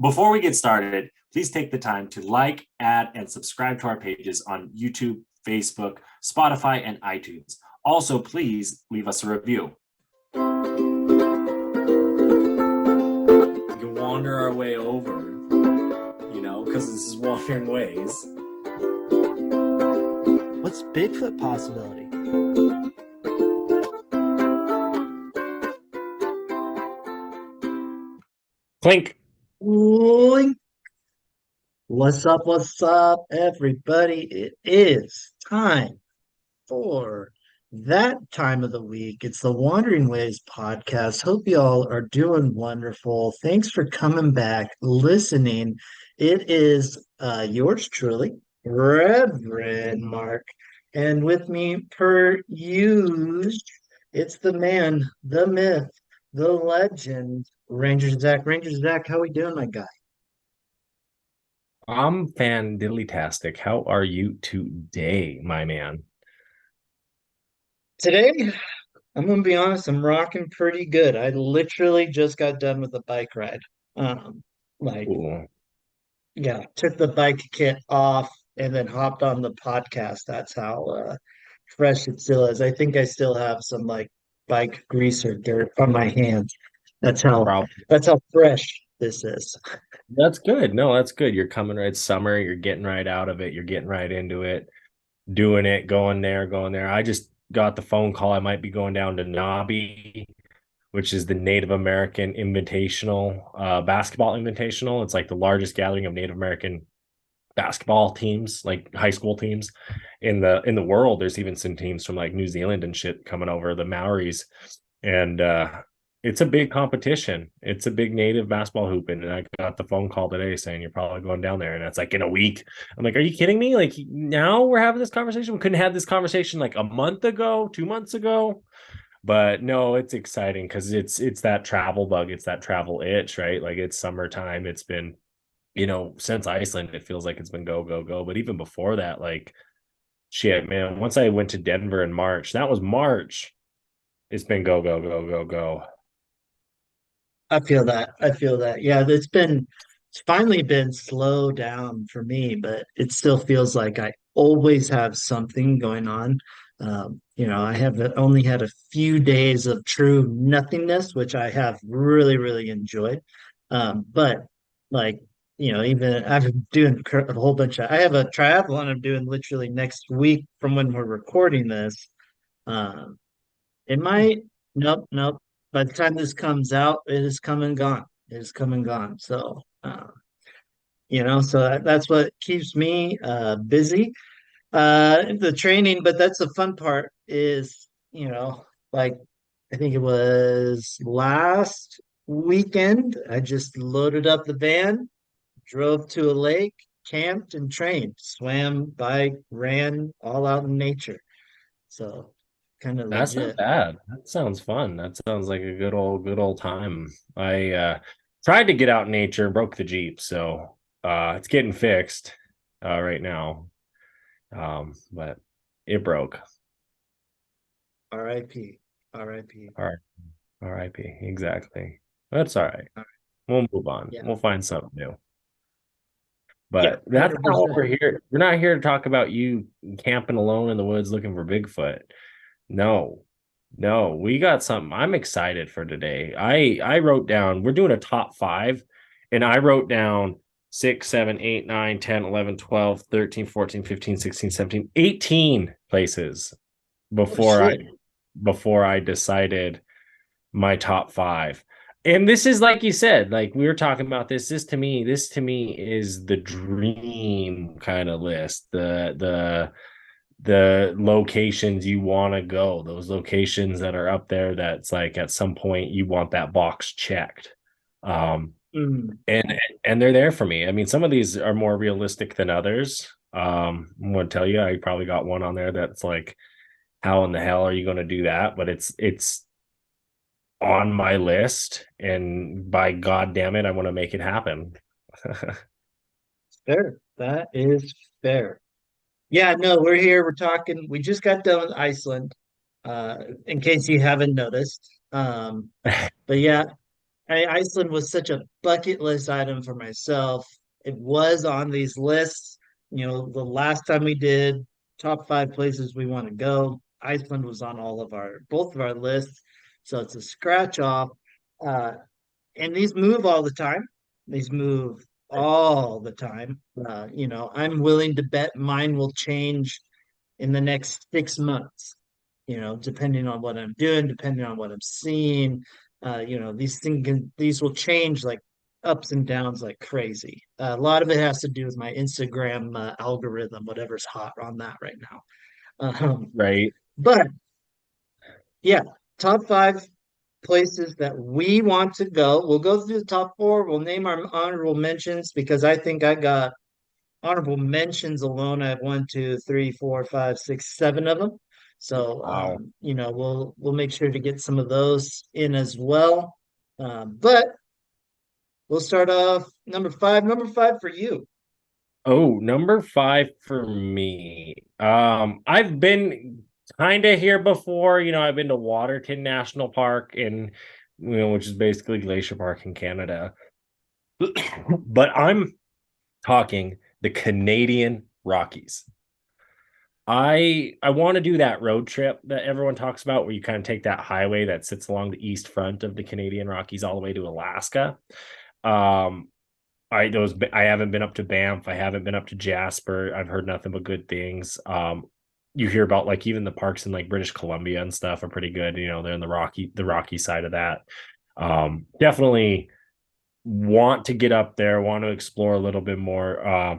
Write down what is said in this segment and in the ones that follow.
Before we get started, please take the time to like, add, and subscribe to our pages on YouTube, Facebook, Spotify, and iTunes. Also, please leave us a review. We can wander our way over, because this is Wandering Ways. What's Bigfoot possibility? Clink. Oink. What's up, everybody? It is time for that time of the week. It's the Wandering Ways podcast. Hope you all are doing wonderful. Thanks for coming back, listening. It is yours truly, Reverend Mark, and with me, per usual, it's the man, the myth, the legend, Ranger Zach. Ranger Zach, how we doing, my guy? I'm fan-diddly-tastic. How are you today, my man? Today, I'm gonna be honest, I'm rocking pretty good. I literally just got done with a bike ride. Um, like, Ooh. yeah, took the bike kit off and then hopped on the podcast. That's how fresh it still is. I think I still have some like bike grease or dirt on my hands. That's how Probably. that's how fresh this is. That's good. No, that's good. You're coming right summer. You're getting right out of it. You're getting right into it, doing it, going there. I just got the phone call. I might be going down to Nobby, which is the Native American Invitational, basketball invitational. It's like the largest gathering of Native American basketball teams, like high school teams in the world. There's even some teams from like New Zealand and shit coming over, the Maoris. And it's a big competition. It's a big native basketball hooping. And I got the phone call today saying you're probably going down there. And that's like in a week. I'm like, are you kidding me? Like now we're having this conversation. We couldn't have this conversation like a month ago, 2 months ago. But no, it's exciting because it's that travel bug, it's that travel itch, right? Like it's summertime. It's been, since Iceland, it feels like it's been go, go, go. But even before that, like shit, man, once I went to Denver in March, that was March. It's been go, go, go, go, go. I feel that. I feel that. Yeah, it's finally been slowed down for me, but it still feels like I always have something going on. I have only had a few days of true nothingness, which I have really, really enjoyed. But like, even I've been doing a whole bunch I have a triathlon I'm doing literally next week from when we're recording this. Um, it might, nope, nope. By the time this comes out, it is come and gone. It is come and gone. So, so that's what keeps me busy. The training, but that's the fun part is, like I think it was last weekend, I just loaded up the van, drove to a lake, camped and trained, swam, bike, ran, all out in nature. So kind of That's not legit. bad. That sounds fun. That sounds like a good old time. I tried to get out in nature, broke the Jeep, so it's getting fixed right now. But it broke. R.I.P. R.I.P. All right. RIP. Exactly. That's all right. All right. We'll move on. Yeah. We'll find something new. Yeah, But that's not what 100%. we're here. We're not here to talk about you camping alone in the woods looking for Bigfoot. No, no, we got something. I'm excited for today. I wrote down, we're doing a top five, and I wrote down 6, 7, 8, 9, 10, 11, 12, 13, 14, 15, 16, 17, 18 places Oh, before I shit. before I decided my top five. And this is like you said, like we were talking about this. This to me is the dream kind of list. The locations you want to go, those locations that are up there that's like at some point you want that box checked. Um Mm. and they're there for me. I mean, some of these are more realistic than others. I'm gonna tell you, I probably got one on there that's like, how in the hell are you going to do that? But it's on my list, and by god damn it, I want to make it happen. Fair. That is fair. Yeah, no, we're here. We're talking. We just got done with Iceland, in case you haven't noticed. But yeah, Iceland was such a bucket list item for myself. It was on these lists. You know, the last time we did top 5 places we want to go, Iceland was on both of our lists. So it's a scratch off. Uh, and these move all the time. These move all the time. You know, I'm willing to bet mine will change in the next 6 months, you know, depending on what I'm doing, depending on what I'm seeing. You know, these will change like ups and downs like crazy. A lot of it has to do with my Instagram algorithm, whatever's hot on that right now. Right. But yeah, top 5 places that we want to go. We'll go through the top 4. We'll name our honorable mentions because I think I got honorable mentions alone. I have 1, 2, 3, 4, 5, 6, 7 of them. So Wow. you know, we'll make sure to get some of those in as well. But we'll start off number 5. Number 5 for you. Oh, number 5 for me. I've been kind of here before. I've been to Waterton National Park which is basically Glacier Park in Canada. But I'm talking the Canadian Rockies. I want to do that road trip that everyone talks about where you kind of take that highway that sits along the east front of the Canadian Rockies all the way to Alaska. Um, I haven't been up to Banff. I haven't been up to Jasper. I've heard nothing but good things. You hear about like even the parks in like British Columbia and stuff are pretty good. They're in the Rocky side of that. Definitely want to get up there, want to explore a little bit more.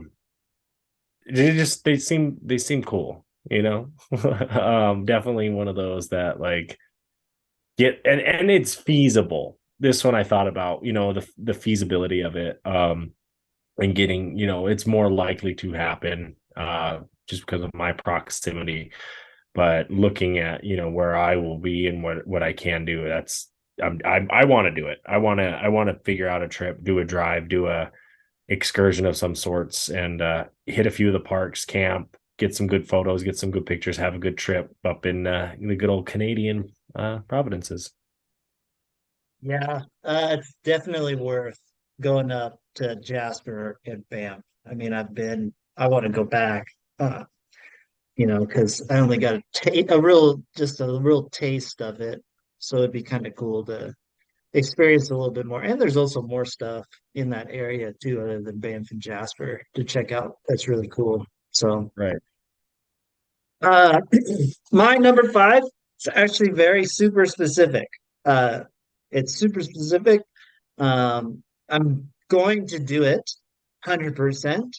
They seem cool, definitely one of those that like get and it's feasible. This one I thought about, the feasibility of it, and getting, it's more likely to happen, just because of my proximity. But looking at, where I will be and what I can do, I want to do it. I want to figure out a trip, do a drive, do a excursion of some sorts, and hit a few of the parks, camp, get some good photos, get some good pictures, have a good trip up in the good old Canadian provinces. Yeah, it's definitely worth going up to Jasper and Banff. I mean, I want to go back, you know, because I only got just a real taste of it. So it'd be kind of cool to experience a little bit more. And there's also more stuff in that area too, other than Banff and Jasper to check out. That's really cool. So, Right. uh, my number 5 is actually very super specific. Uh, it's super specific. I'm going to do it 100%.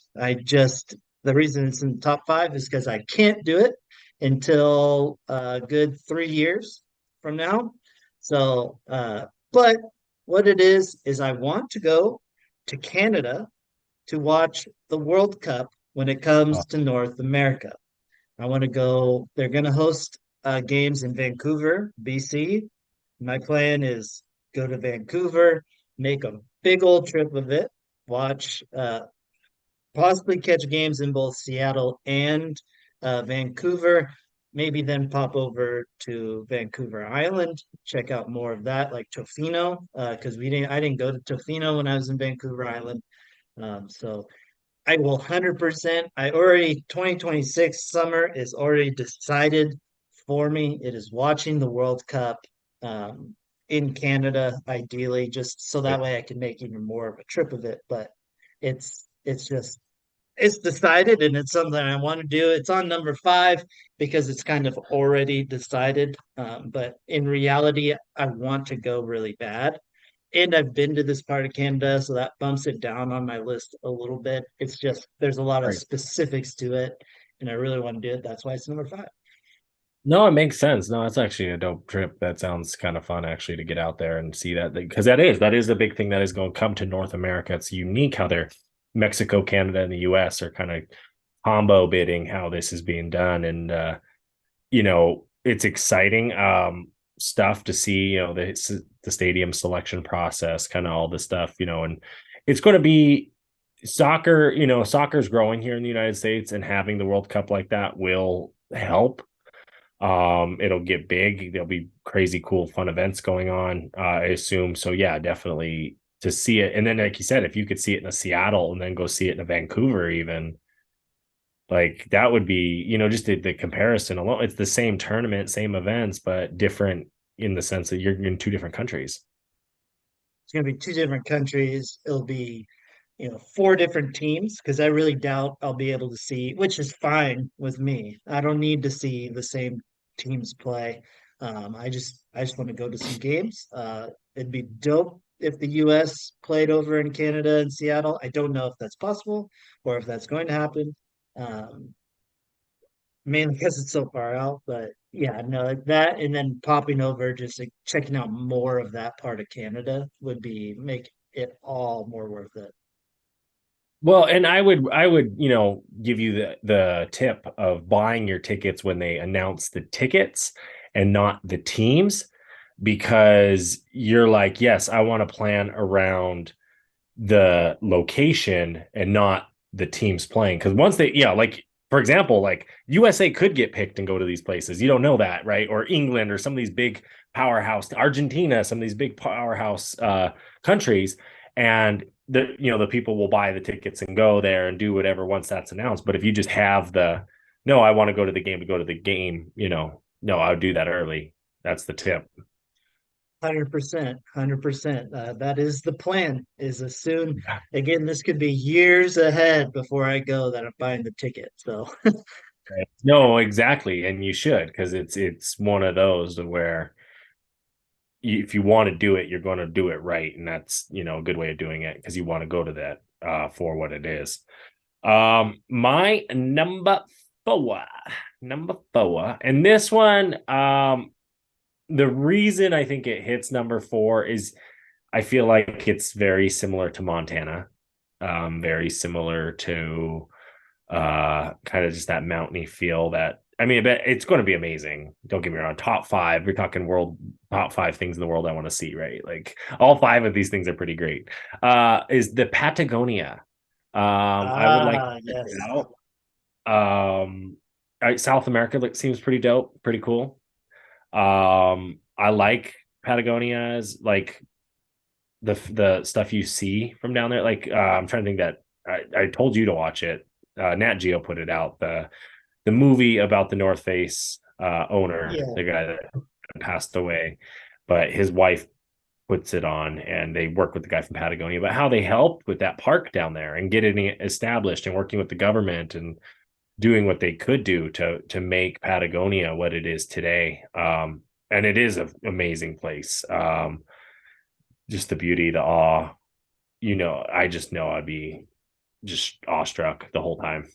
The reason it's in the top 5 is because I can't do it until a good 3 years from now. So, but what it is I want to go to Canada to watch the World Cup when it Oh, comes to North America. I want to go. They're going to host games in Vancouver, BC. My plan is go to Vancouver, make a big old trip of it, watch, possibly catch games in both Seattle and Vancouver. Maybe then pop over to Vancouver Island, check out more of that, like Tofino, because I didn't go to Tofino when I was in Vancouver Island. So I will 100%. 2026 summer is already decided for me. It is watching the World Cup in Canada, ideally, just so that way I can make even more of a trip of it. But it's decided and it's something I want to do. It's on number 5 because it's kind of already decided. But in reality, I want to go really bad. And I've been to this part of Canada, so that bumps it down on my list a little bit. It's just there's a lot of right. specifics to it, and I really want to do it. That's why it's number 5. No, it makes sense. No, it's actually a dope trip. That sounds kind of fun actually to get out there and see that, because that is the big thing that is going to come to North America. It's unique how they're Mexico, Canada, and the US are kind of combo bidding how this is being done. And it's exciting stuff to see, the stadium selection process, kind of all this stuff, and it's going to be soccer. Soccer's growing here in the United States, and having the World Cup like that will help. It'll get big. There'll be crazy cool fun events going on, I assume. So yeah, definitely to see it. And then like you said, if you could see it in a Seattle and then go see it in a Vancouver, even like that would be, just the comparison alone. It's the same tournament, same events, but different in the sense that you're in two different countries. It's going to be two different countries. It'll be, four different teams because I really doubt I'll be able to see, which is fine with me. I don't need to see the same teams play. I just want to go to some games. It'd be dope if the US played over in Canada and Seattle. I don't know if that's possible or if that's going to happen. Um, Mainly because it's so far out, but yeah, no, like that and then popping over, just like checking out more of that part of Canada would be make it all more worth it. Well, and I would, give you the tip of buying your tickets when they announce the tickets and not the teams, because you're like, yes, I want to plan around the location and not the teams playing. Because once they, like for example, like USA could get picked and go to these places. You don't know that, right? Or England or some of these big powerhouse, Argentina, some of these big powerhouse countries, and the people will buy the tickets and go there and do whatever once that's announced. But if you just have no, I want to go to the game to go to the game, no, I would do that early. That's the tip. 100%, 100%. That is the plan. Is as soon again, this could be years ahead before I go that I'm buying the ticket. So No, exactly, and you should, because it's one of those where if you want to do it, you're going to do it right, and that's a good way of doing it because you want to go to that for what it is. My number four, and this one, the reason I think it hits number four is I feel like it's very similar to Montana, very similar to kind of just that mountainy feel that I mean, I bet it's going to be amazing. Don't get me wrong. Top five, we're talking top five things in the world I want to see, right? Like all five of these things are pretty great. Is the Patagonia. I would like to check yes. it out. South America seems pretty dope, pretty cool. I like Patagonia's like the stuff you see from down there. Like I'm trying to think that I told you to watch it. Nat Geo put it out. The movie about the North Face owner, Yeah. the guy that passed away, but his wife puts it on, and they work with the guy from Patagonia about how they helped with that park down there and getting it established and working with the government and doing what they could do to make Patagonia what it is today. And it is an amazing place. Just the beauty, the awe, I just know I'd be just awestruck the whole time.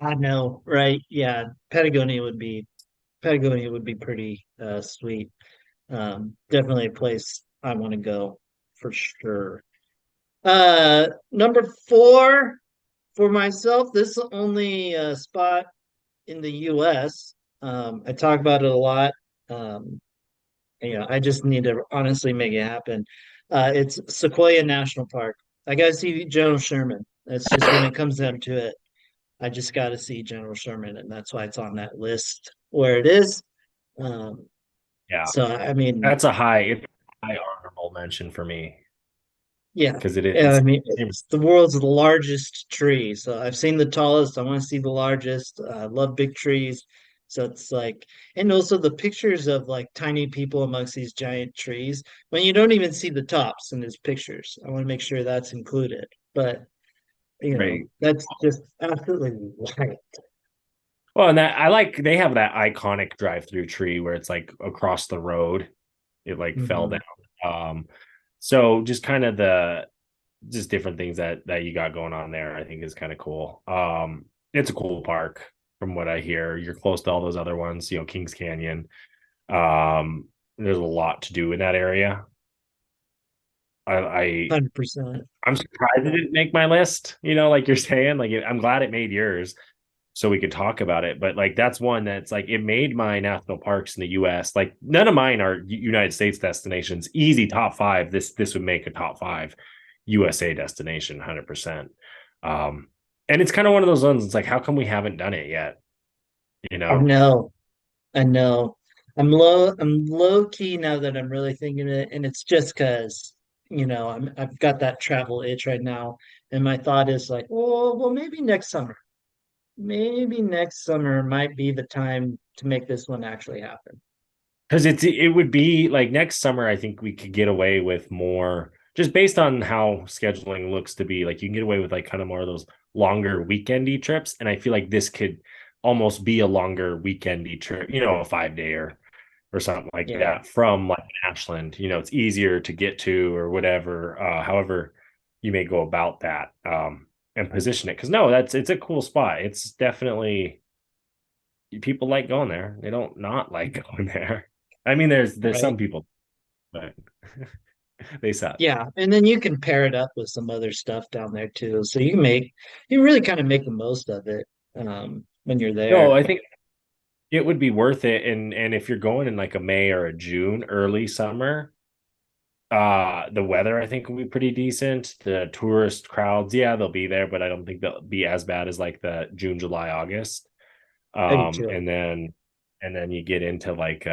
I know, right? Yeah, Patagonia would be pretty sweet. Definitely a place I want to go for sure. Number four for myself, this is the only spot in the US. I talk about it a lot. Um, I just need to honestly make it happen. It's Sequoia National Park. I gotta see General Sherman. That's just when it comes down to it. I just gotta see General Sherman, and that's why it's on that list where it is. Um, Yeah, so I mean, it's a high honorable mention for me yeah, because it yeah. I is. mean, it's the world's largest tree. So I've seen the tallest. I want to see the largest. I love big trees. So it's like, and also the pictures of like tiny people amongst these giant trees when you don't even see the tops in these pictures. I want to make sure that's included. But Right. that's just absolutely wild. Well, and that I like they have that iconic drive-through tree where it's like across the road. It like fell Mhm. down. So just kind of the just different things that you got going on there, I think is kind of cool. It's a cool park from what I hear. You're close to all those other ones, Kings Canyon. There's a lot to do in that area. I 100%. I'm surprised it didn't make my list, like you're saying. Like I'm glad it made yours so we could talk about it. But like that's one that's like it made my national parks in the US. Like none of mine are United States destinations. Easy top five. This would make a top five USA destination, 100%. And it's kind of one of those ones. It's like, how come we haven't done it yet? I know. I know. I'm low key now that I'm really thinking it, and it's just because, I've got that travel itch right now, and my thought is like, well, maybe next summer. Maybe next summer might be the time to make this one actually happen. Because it would be like next summer, I think we could get away with more just based on how scheduling looks to be. Like you can get away with like kind of more of those longer weekendy trips. And I feel like this could almost be a longer weekendy trip, a 5 day or something like Yeah, that from like Ashland. It's easier to get to or whatever, however you may go about that and position it. Because no, it's a cool spot. It's definitely people like going there. They don't not like going there. I mean, there's some right. people, but they suck. Yeah, and then you can pair it up with some other stuff down there too. So you really kind of make the most of it when you're No, there. I think it would be worth it. And if you're going in like a May or a June, early summer, the weather I think will be pretty decent. The tourist crowds, yeah, they'll be there, but I don't think they'll be as bad as like the June, July, August. I do too. And then you get into like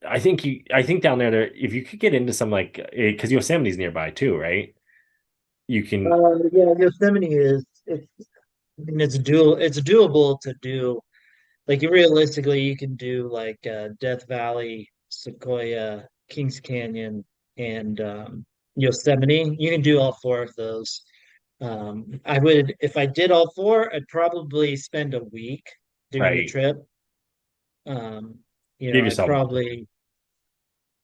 I think down there if you could get into some like because Yosemite's nearby too, right? You can Yeah, Yosemite I mean, it's doable to do. Like realistically, you can do like Death Valley, Sequoia, Kings Canyon, and Yosemite. You can do all four of those. I would, if I did all four, I'd probably spend a week doing the right trip. give I'd yourself probably,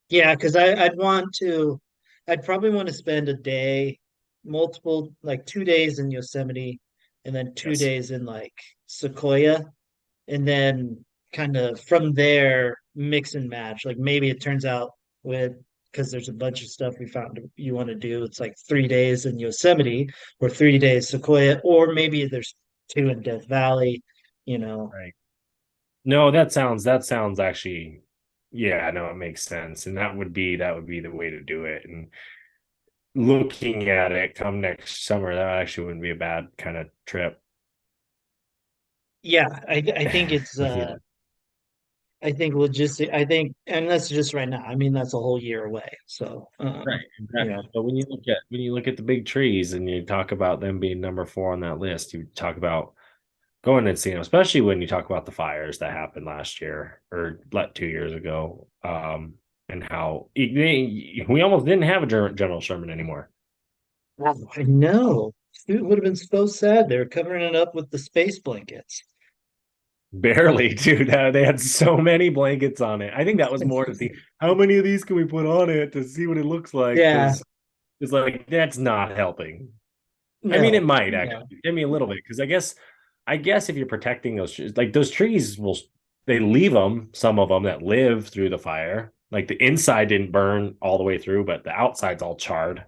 yeah, because I'd probably want to spend a day, like 2 days in Yosemite, and then two yes. days in like Sequoia, and then kind of from there mix and match. Like maybe it turns out with because there's a bunch of stuff we found you want to do. It's like 3 days in Yosemite or 3 days Sequoia, or maybe there's two in Death Valley, you know. Right. No, that sounds actually, yeah, no, it makes sense. And that would be the way to do it. And looking at it come next summer, that actually wouldn't be a bad kind of trip. Yeah, I think it's You know, I think and that's just right now. I mean that's a whole year away. So right, you exactly. know, But when you look at the big trees and you talk about them being number 4 on that list, you talk about going and seeing them, especially when you talk about the fires that happened last year or 2 years ago, and how we almost didn't have a General Sherman anymore. wow, I know. It would have been so sad. They were covering it up with the space blankets. Barely, dude. They had so many blankets on it. I think that was more to see how many of these can we put on it to see what it looks like, Yeah, because it's like that's not helping. I mean, it no, might no. actually give me a little bit because I guess if you're protecting those trees, like those trees will they leave them, some of them that live through the fire. Like the inside didn't burn all the way through, but the outside's all charred.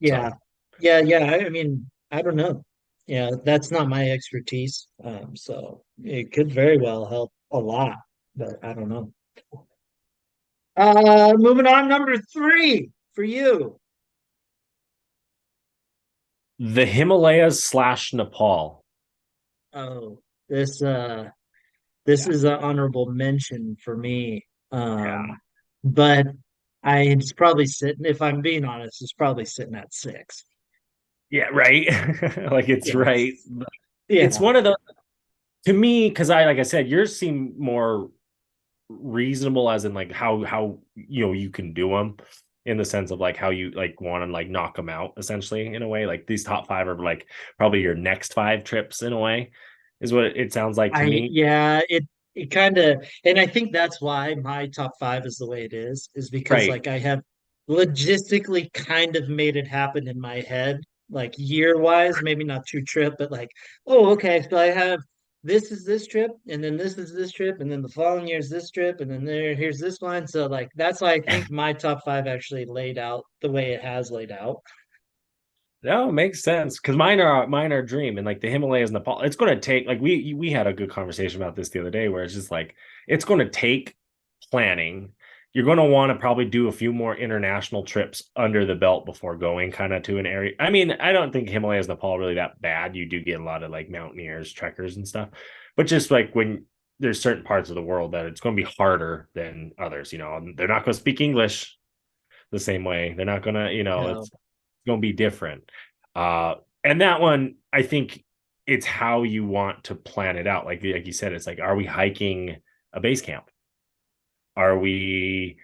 Yeah. So Yeah. I mean, I don't know. Yeah, that's not my expertise. So it could very well help a lot, but I don't know. Moving on, number three for you. the Himalayas / Nepal. Oh, this Yeah. is an honorable mention for me. Yeah. But it's probably sitting, if I'm being honest, it's probably sitting at six. Yeah, right. Like it's Yeah. right. It's Yeah. one of those to me because like I said, yours seem more reasonable as in like how you can do them in the sense of like how you like want to like knock them out essentially in a way. Like these top 5 are like probably your next 5 trips in a way is what it sounds like to me. Yeah, it kind of, and I think that's why my top five is the way it is because Right. like I have logistically kind of made it happen in my head, like year wise, maybe not true trip, but like, oh, okay, so I have this is this trip, and then this is this trip, and then the following year is this trip, and then here's this one. So like that's why I think my top five actually laid out the way it has laid out. No, it makes sense because mine are dream and like the Himalayas, Nepal. It's going to take like we had a good conversation about this the other day where it's just like it's going to take planning. You're going to want to probably do a few more international trips under the belt before going kind of to an area. I mean, I don't think Himalayas, Nepal really that bad. You do get a lot of like mountaineers, trekkers, and stuff, but just like when there's certain parts of the world that it's going to be harder than others. You know, they're not going to speak English the same way. They're not going to, you know, No. it's going to be different. And that one, I think it's how you want to plan it out. Like you said, it's like, are we hiking a base camp? Are we,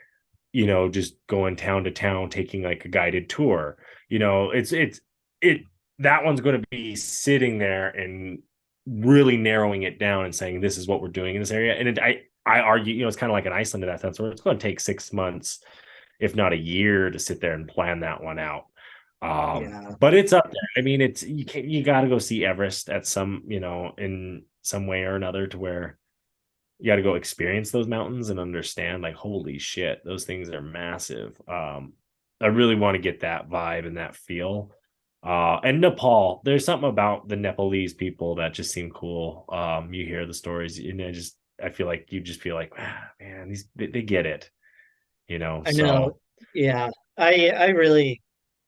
you know, just going town to town, taking like a guided tour? You know, it that one's going to be sitting there and really narrowing it down and saying, this is what we're doing in this area. And I argue, you know, it's kind of like an Iceland in that sense, where it's going to take 6 months, if not a year, to sit there and plan that one out. Yeah. But it's up there. I mean, you got to go see Everest at some, you know, in some way or another, to where you got to go experience those mountains and understand, like, holy shit, those things are massive. I really want to get that vibe and that feel. And Nepal, there's something about the Nepalese people that just seem cool. You hear the stories, and I feel like you just feel like, man, they get it, you know. I know. So Yeah. I really,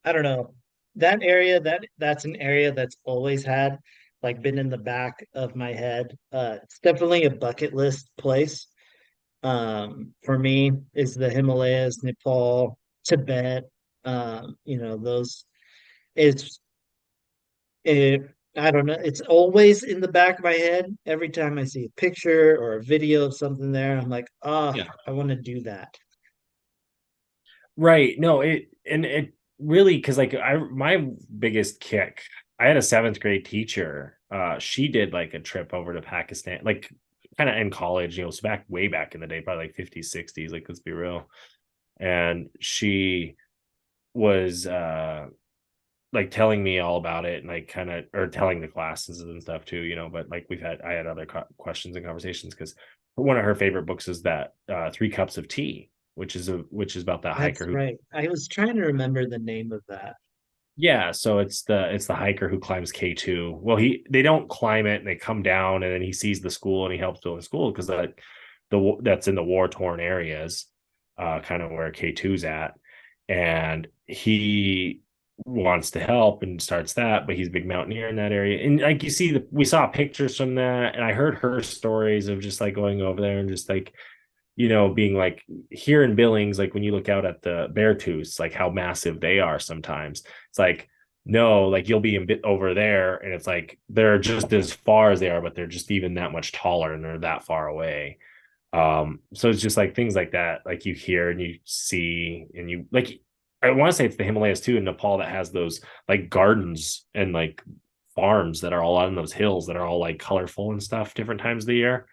I don't know. That area, that's an area that's always had like been in the back of my head. It's definitely a bucket list place. For me is the Himalayas, Nepal, Tibet. You know, those it's it I don't know. It's always in the back of my head. Every time I see a picture or a video of something there, I'm like, oh, yeah, I want to do that. right. No, it really, because like my biggest kick, I had a seventh grade teacher. She did like a trip over to Pakistan, like kind of in college, you know, so way back in the day, probably like 50s, 60s, like, let's be real. And she was like telling me all about it, and like kind of, or telling the classes and stuff too, you know. But like I had other questions and conversations, because one of her favorite books is that Three Cups of Tea, which is about the hiker That's who, right. I was trying to remember the name of that. yeah, so it's the hiker who climbs K2. Well, they don't climb it, and they come down, and then he sees the school and he helps build the school, because that's in the war torn areas, kind of where K2's at. And he wants to help and starts that, but he's a big mountaineer in that area. And like, we saw pictures from that, and I heard her stories of just like going over there and just like, you know, being like, here in Billings, like when you look out at the Beartooths, like how massive they are sometimes. It's like, no, like you'll be a bit over there, and it's like they're just as far as they are, but they're just even that much taller, and they're that far away. So it's just like things like that, like you hear and you see, and you like, I want to say it's the Himalayas too, in Nepal, that has those like gardens and like farms that are all on those hills that are all like colorful and stuff, different times of the year.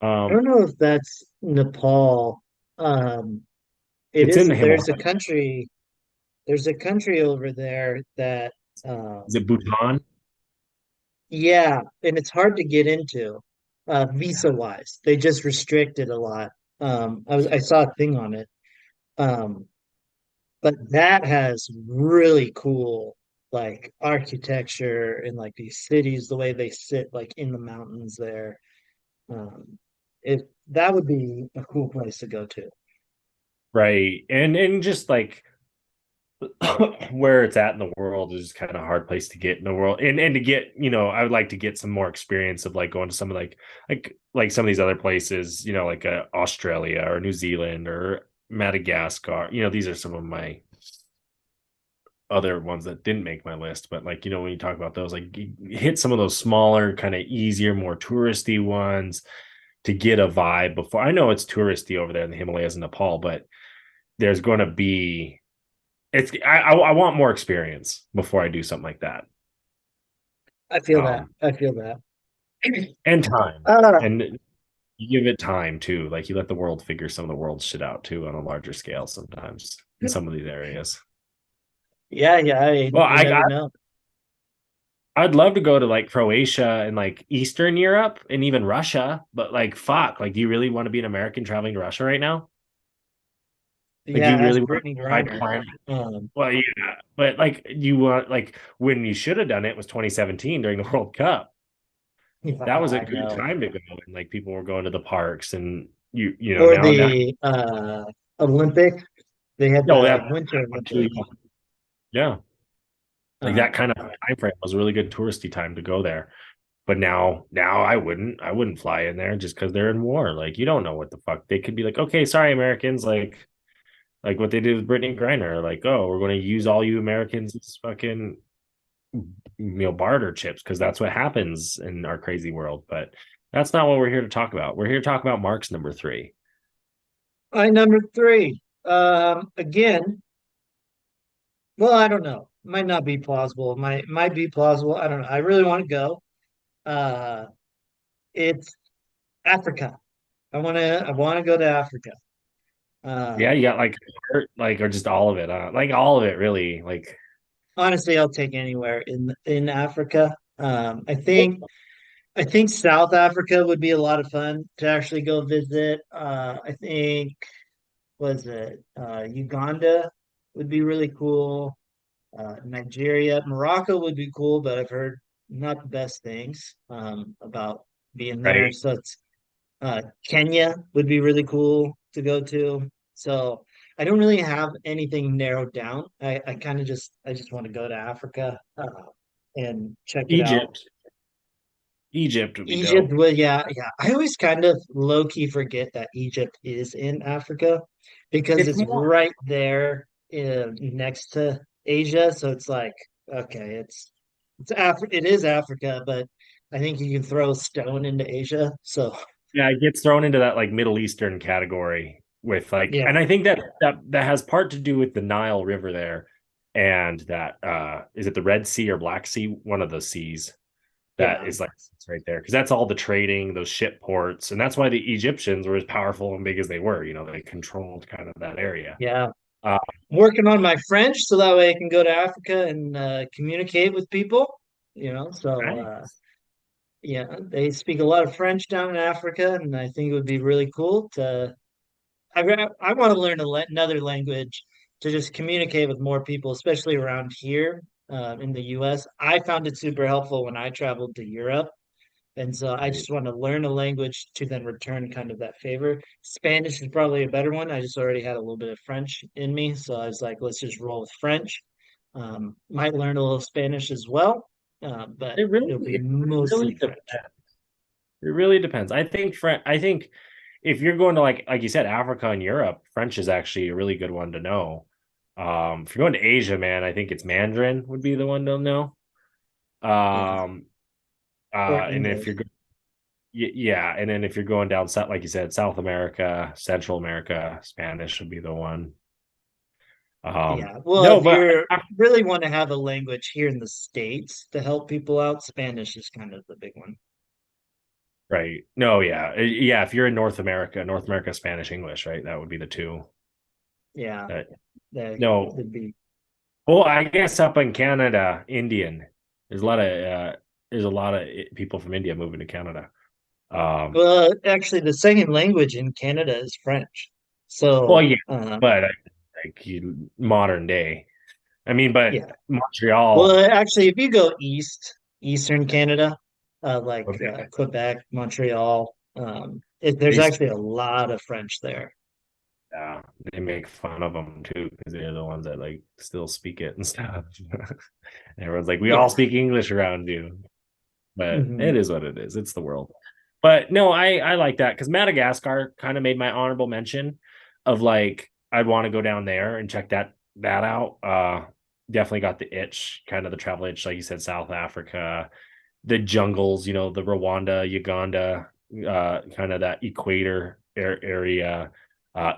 I don't Um, know if that's Nepal. Um, it it's in is, the Himalayas. there's a country over there that Is it Bhutan? yeah, and it's hard to get into Yeah. visa wise. They just restrict it a lot. I saw a thing on it. Um, but that has really cool like architecture and like these cities, the way they sit like in the mountains there. Um, it that would be a cool place to go to. Right. And just like where it's at in the world is kind of a hard place to get in the world. And to get, you know, I would like to get some more experience of like going to some of like some of these other places, you know, like Australia or New Zealand or Madagascar. You know, these are some of my other ones that didn't make my list. But like, you know, when you talk about those, like you hit some of those smaller, kind of easier, more touristy ones to get a vibe before. I know it's touristy over there in the Himalayas and Nepal, but there's going to be, I want more experience before I do something like that. I feel that. Um, I feel that. and time, Uh, and you give it time too. Like, you let the world figure some of the world shit out too on a larger scale sometimes in some of these areas. yeah, yeah, Well, you never know. I'd love to go to like Croatia and like Eastern Europe and even Russia, but like, fuck, like, do you really want to be an American traveling to Russia right now? Like, do Yeah, you ask really want Brittany to try Griner. plan? Um, Well, yeah, but like, you want, like, when you should have done it was 2017 during the World Cup. yeah, That was a I good know. time to go, and like people were going to the parks, and you know, Or now, the Olympic. They had no, the that Winter one too, Olympics. yeah, like that Um, kind of time frame was a really good touristy time to go there. But now I wouldn't fly in there just because they're in war. Like, you don't know what the fuck. They could be like, okay, sorry, Americans, like what they did with Brittany Griner, like, oh, we're going to use all you Americans as fucking, barter chips, because that's what happens in our crazy world. But that's not what we're here to talk about. We're here to talk about Mark's number 3. My number 3. Again, well, I don't know. Might not be plausible. Might be plausible. I don't know. I really want to go. Uh, it's Africa. I want to go to Africa. Yeah, Um, you got or just all of it, like all of it, really. Like, Honestly, I'll take anywhere in Africa. I think South Africa would be a lot of fun to actually go visit. I think was it Uganda would be really cool. Nigeria, Morocco would be cool, but I've heard not the best things about being there. right, So it's Kenya would be really cool to go to. So I don't really have anything narrowed down. I just want to go to Africa and check it out. Egypt. Egypt would be Egypt, dope. well, yeah, yeah. I always kind of low key forget that Egypt is in Africa because It's it's more right there next to Asia. So it's like, okay, it is Africa, but I think you can throw a stone into Asia. So Yeah, it gets thrown into that like Middle Eastern category with like, yeah, and I think that has part to do with the Nile River there, and that is it the Red Sea or Black Sea, one of the seas that yeah, is like it's right there, because that's all the trading, those ship ports, and that's why the Egyptians were as powerful and big as they were. They controlled kind of that area. yeah. Uh, Working on my French so that way I can go to Africa and communicate with people. So nice. yeah, they speak a lot of French down in Africa, and I think it would be really cool to. I want to learn another language to just communicate with more people, especially around here in the U.S. I found it super helpful when I traveled to Europe, and so I Right. just want to learn a language to then return kind of that favor. Spanish is probably a better one. I just already had a little bit of French in me, so I was like, let's just roll with French. Might learn a little Spanish as well, but It really, it'll be it really mostly depends. French. It really depends. I think if you're going to like you said, Africa and Europe, French is actually a really good one to know. If you're going to Asia, man, I think it's Mandarin would be the one to know. Yeah, Um, or and if English. you're yeah, and then if you're going down south, like you said, South America, Central America, Spanish would be the one. Yeah. Well, No, if but you really want to have a language here in the States to help people out, Spanish is kind of the big one. right. No, yeah. Yeah, if you're in North America, Spanish, English, right? That would be the two. Yeah, That that no. would be. Well, I guess up in Canada, Indian. There's a lot of people from India moving to Canada. Um, Well, actually, the second language in Canada is French. well, So, yeah, but like modern day. I mean, but yeah. Well, Montreal. actually, if you go eastern Canada, like Okay. Quebec, Montreal, there's They actually a lot of French there. Yeah, they make fun of them too because they're the ones that like still speak it and stuff. Everyone's like, we all Yeah. speak English around you, but it Hmm. is what it is. It's the world. But no, I like that because Madagascar kind of made my honorable mention of like I'd want to go down there and check that out. Definitely got the itch, kind of the travel itch, like you said, South Africa, the jungles, the Rwanda, Uganda, kind of that equator area.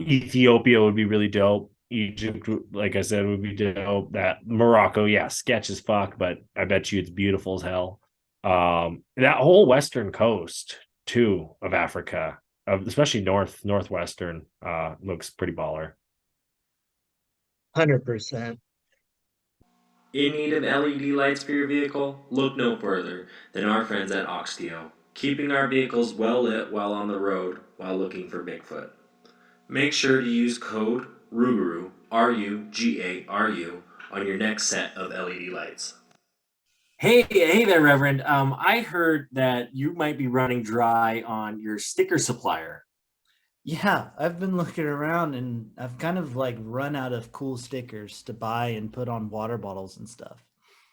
Ethiopia would be really dope. Egypt, like I said, would be dope. That Morocco, yeah, sketch as fuck, but I bet you it's beautiful as hell. That whole western coast too of Africa, especially northwestern, looks pretty baller. 100%. In need of LED lights for your vehicle? Look no further than our friends at Oxteo, keeping our vehicles well lit while on the road while looking for Bigfoot. Make sure to use code RUGARU, RUGARU, on your next set of LED lights. Hey there, Reverend. I heard that you might be running dry on your sticker supplier. Yeah, I've been looking around and I've kind of like run out of cool stickers to buy and put on water bottles and stuff.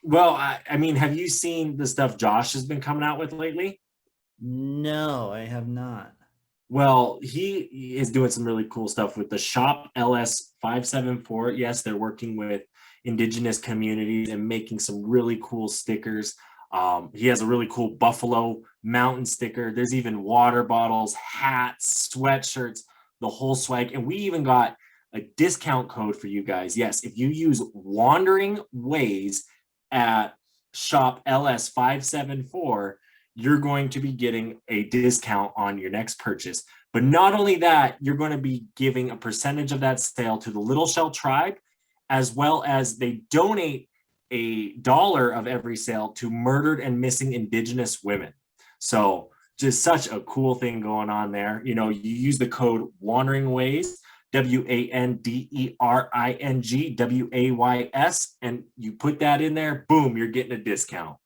Well, I mean, have you seen the stuff Josh has been coming out with lately? No, I have not. Well, he is doing some really cool stuff with the Shop LS574. Yes, they're working with indigenous communities and making some really cool stickers. He has a really cool Buffalo Mountain sticker. There's even water bottles, hats, sweatshirts, the whole swag. And we even got a discount code for you guys. Yes, if you use Wandering Ways at Shop LS574, you're going to be getting a discount on your next purchase. But not only that, you're going to be giving a percentage of that sale to the Little Shell Tribe, as well as they donate $1 of every sale to murdered and missing Indigenous women. So just such a cool thing going on there. You know, you use the code Wandering Ways, WANDERING and you put that in there, boom, you're getting a discount.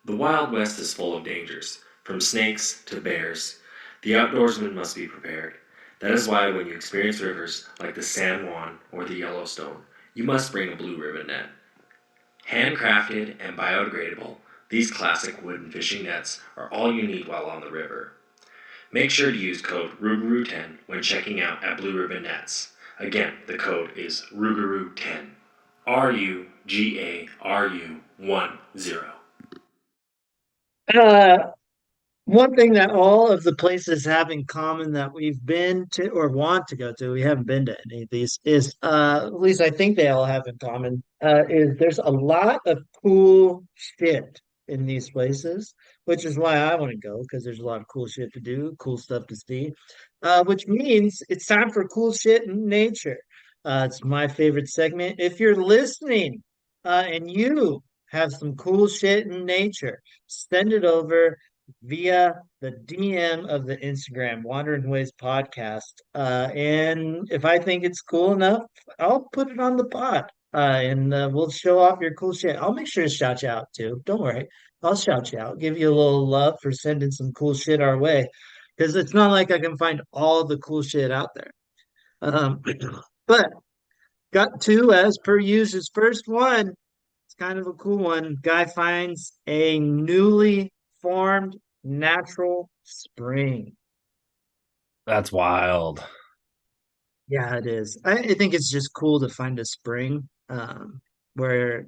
The Wild West is full of dangers, from snakes to bears. The outdoorsman must be prepared. That is why when you experience rivers like the San Juan or the Yellowstone, you must bring a blue ribbon net. Handcrafted and biodegradable, these classic wooden fishing nets are all you need while on the river. Make sure to use code RUGAROO10 when checking out at Blue Ribbon Nets. Again, the code is RUGAROO10. RUGARU10. One thing that all of the places have in common that we've been to or want to go to, we haven't been to any of these, is at least I think they all have in common, is there's a lot of cool shit in these places, which is why I want to go, because there's a lot of cool shit to do, cool stuff to see, which means it's time for cool shit in nature. It's my favorite segment. If you're listening and you have some cool shit in nature, send it over via the DM of the Instagram Wandering Ways podcast. And if I think it's cool enough, I'll put it on the pod. And we'll show off your cool shit. I'll make sure to shout you out too. Don't worry. I'll shout you out, give you a little love for sending some cool shit our way. Because it's not like I can find all the cool shit out there. But got two as per usual. First one, it's kind of a cool one. Guy finds a newly formed natural spring. That's wild. Yeah, it is. I think it's just cool to find a spring where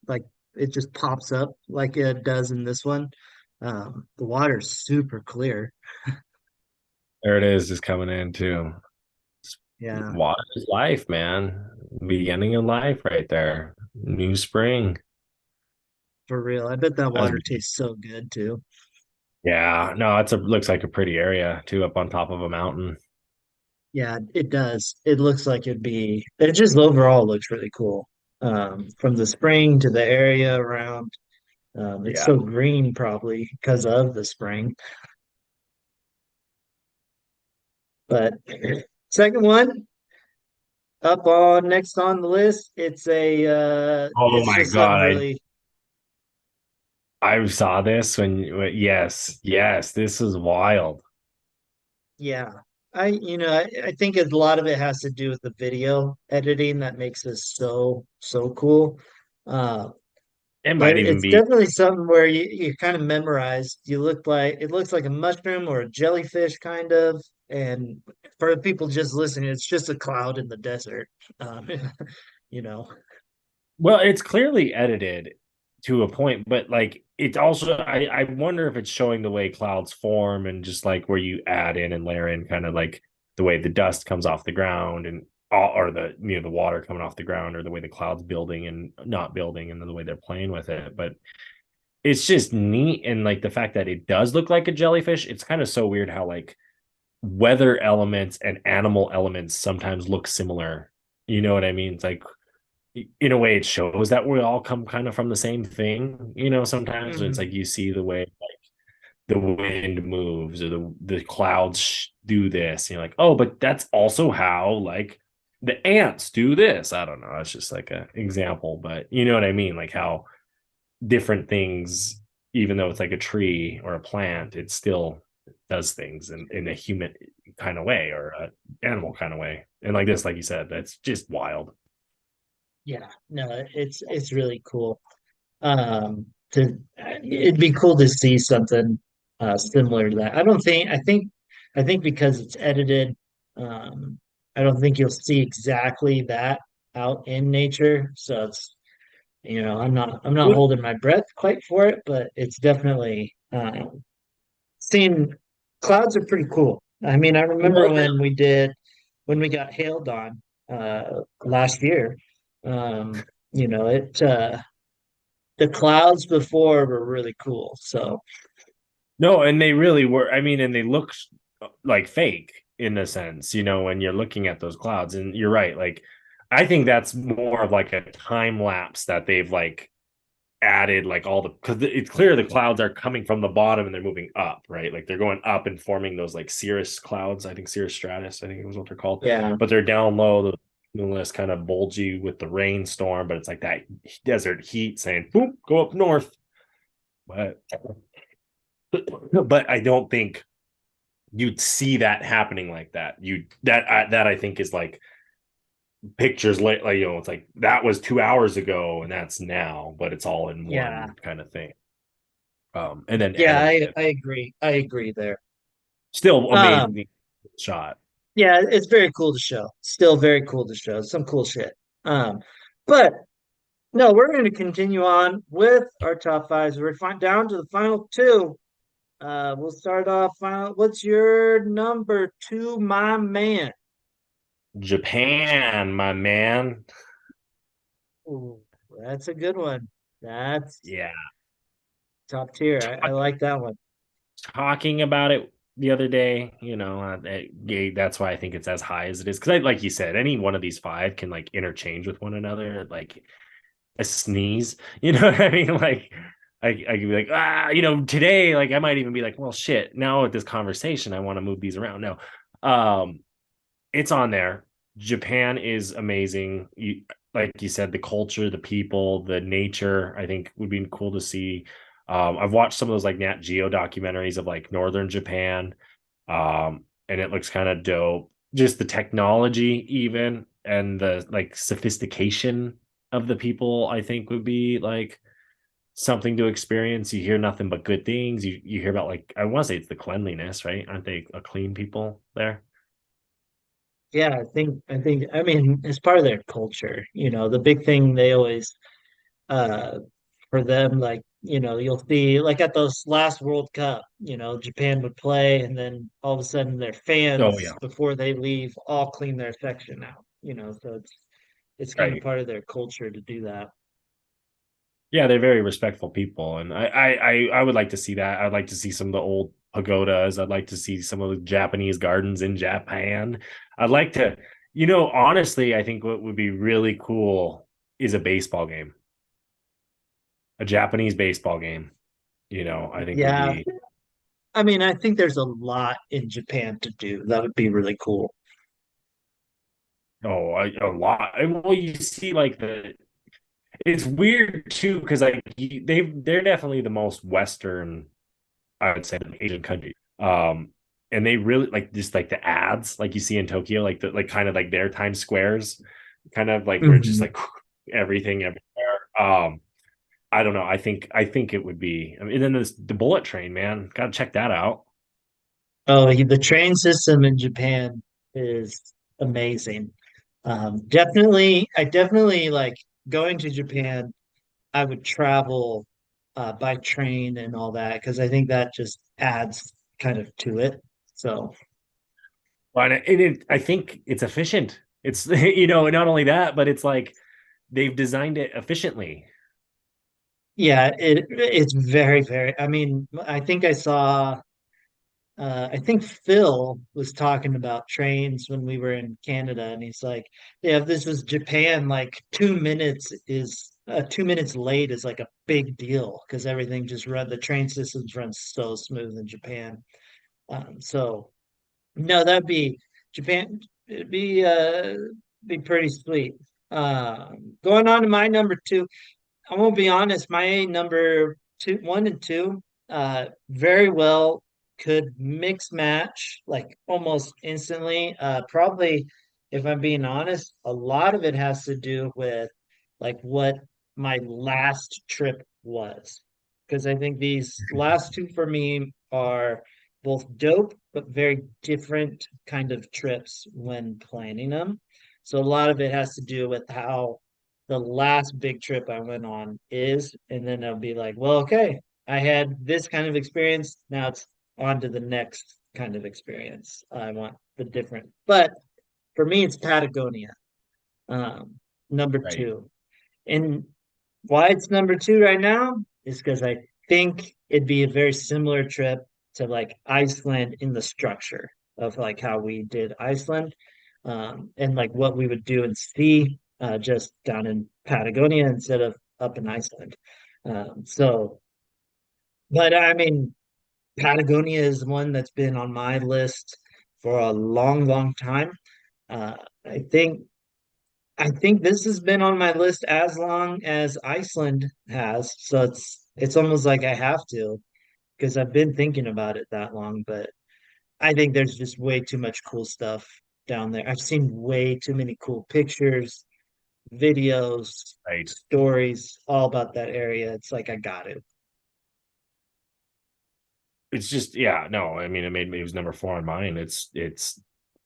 like it just pops up like it does in this one. The water's super clear. There it is, just coming in too. Yeah, Water is life, man. Beginning of life right there. New spring. for real. I bet that That's, water tastes so good too. yeah, no, looks like a pretty area too, up on top of a mountain. Yeah, it does. It looks like it just overall looks really cool. From the spring to the area around. It's Yeah. so green probably because of the spring. But second one up on next on the list, Oh it's my just something God. really, I saw this yes, this is wild. yeah. I think a lot of it has to do with the video editing that makes this so cool. Uh, It but might even it's be, definitely something where you kind of memorize. It looks like a mushroom or a jellyfish kind of. And for the people just listening, it's just a cloud in the desert. Um, you know. well, it's clearly edited to a point, but like it's also I wonder if it's showing the way clouds form and just like where you add in and layer in kind of like the way the dust comes off the ground and all, or the the water coming off the ground or the way the clouds building and not building and then the way they're playing with it. But it's just neat, and like the fact that it does look like a jellyfish, it's kind of so weird how like weather elements and animal elements sometimes look similar. You know what I mean? It's like in a way it shows that we all come kind of from the same thing, sometimes it's Mhm. like you see the way like the wind moves or the clouds do this and you're like, oh, but that's also how like the ants do this. I don't know, it's just like an example, but you know what I mean, like how different things, even though it's like a tree or a plant, it still does things in a human kind of way or a animal kind of way. And like this, like you said, that's just wild. Yeah, no, it's really cool. It'd be cool to see something similar to that. I think because it's edited, I don't think you'll see exactly that out in nature. So it's, I'm not Well, holding my breath quite for it, but it's definitely seeing clouds are pretty cool. I mean, I remember well, when we got hailed on last year. Um, it the clouds before were really cool. So no, and they really were. I mean, and they look like fake in a sense, when you're looking at those clouds. And you're right. Like, I think that's more of like a time lapse that they've like added, like all the, because it's clear the clouds are coming from the bottom and they're moving up, right? Like they're going up and forming those like cirrus clouds. I think cirrus stratus, I think it was what they're called. yeah, But they're down low, the cumulus kind of bulgy with the rainstorm, but it's like that desert heat saying, boom, go up north. But I don't think you'd see that happening like that. That I think is like pictures like it's like that was 2 hours ago and that's now, but it's all in yeah, one kind of thing. And then yeah. animated. I agree. I agree there. Still Um, amazing shot. yeah, it's very cool to show. Still very cool to show. Some cool shit. But no, we're going to continue on with our top fives. Down to the final two. We'll start off final. What's your number two, my man? Japan, my man. Ooh, that's a good one. That's Yeah. top tier. I like that one. Talking about it the other day, that's why I think it's as high as it is. Because, like you said, any one of these five can like interchange with one another, like a sneeze. You know what I mean? Like, I could be like, today, like I might even be like, well, shit. Now with this conversation, I want to move these around. No, it's on there. Japan is amazing. Like you said, the culture, the people, the nature, I think would be cool to see. I've watched some of those like Nat Geo documentaries of like northern Japan, and it looks kind of dope. Just the technology, even, and the like sophistication of the people, I think would be like something to experience. You hear nothing but good things. You hear about like I want to say it's the cleanliness, right? Aren't they a clean people there? Yeah, I mean, it's part of their culture. The big thing they always uh for them, like, you'll see like at those last World Cup, Japan would play and then all of a sudden their Oh fans yeah, before they leave all clean their section out, so it's kind of right. part of their culture to do that. Yeah, they're very respectful people, and I would like to see that. I'd like to see some of the old pagodas. I'd like to see some of the Japanese gardens in Japan. I'd like to, honestly, I think what would be really cool is a baseball game, a Japanese baseball game. I think would Yeah, be I mean, I think there's a lot in Japan to do. That would be really cool. a lot. Well, you see, like it's weird too because like they're definitely the most Western, I would say, Asian country. And they really like just like the ads like you see in Tokyo, like the like kind of like their Times Squares, kind of like where it's just Mhm. like everything everywhere. I don't know. I think it would be. I mean, and then there's the bullet train, man. Gotta check that out. Oh, the train system in Japan is amazing. I definitely like going to Japan. I would travel by train and all that because I think that just adds kind of to it. So I think it's efficient. It's not only that, but it's like they've designed it efficiently. yeah, it's very, very. I mean, I think Phil was talking about trains when we were in Canada, and he's like, "Yeah, if this was Japan, like 2 minutes is 2 minutes late is like a big deal because everything just the train systems run so smooth in Japan." So no, that'd be Japan. It'd be pretty sweet. Going on to my number two. I won't be honest, my number two, one and two, very well could mix match like almost instantly. Probably, if I'm being honest, a lot of it has to do with like what my last trip was. Because I think these last two for me are both dope, but very different kind of trips when planning them. So a lot of it has to do with how the last big trip I went on is, and then I'll be like, well, okay, I had this kind of experience. Now it's on to the next kind of experience. I want the different, but for me, it's Patagonia, um, number Right. two. And why it's number two right now is because I think it'd be a very similar trip to like Iceland in the structure of like how we did Iceland, and like what we would do and see just down in Patagonia instead of up in Iceland. So, but I mean, Patagonia is one that's been on my list for a long, long time. Uh, I think I think this has been on my list as long as Iceland has, so it's almost like I have to because I've been thinking about it that long, but I think there's just way too much cool stuff down there. I've seen way too many cool pictures, videos, Right. stories all about that area. It's like I got it. It's just, yeah, no, I mean, it was number 4 on mine.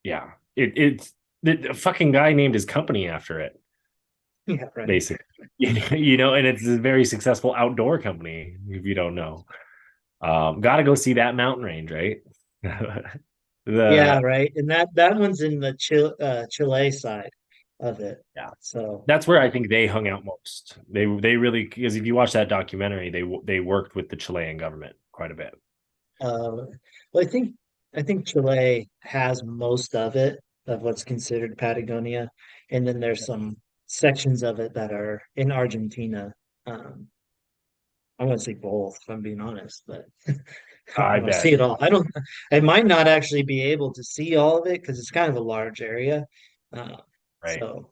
Yeah, it's the fucking guy named his company after it, Yeah, right. basically. You know, and it's a very successful outdoor company, if you don't know. Got to go see that mountain range, right? Yeah, the right. And that one's in the Chile side of it. Yeah, So, that's where I think they hung out most. They really, because if you watch that documentary, they worked with the Chilean government quite a bit. Uh, well, I think Chile has most of it of what's considered Patagonia, and then there's some sections of it that are in Argentina. Um, I want to say both, if I'm being honest, but I I want to see bet. it all. I don't. I might not actually be able to see all of it because it's kind of a large area. Uh, Right. so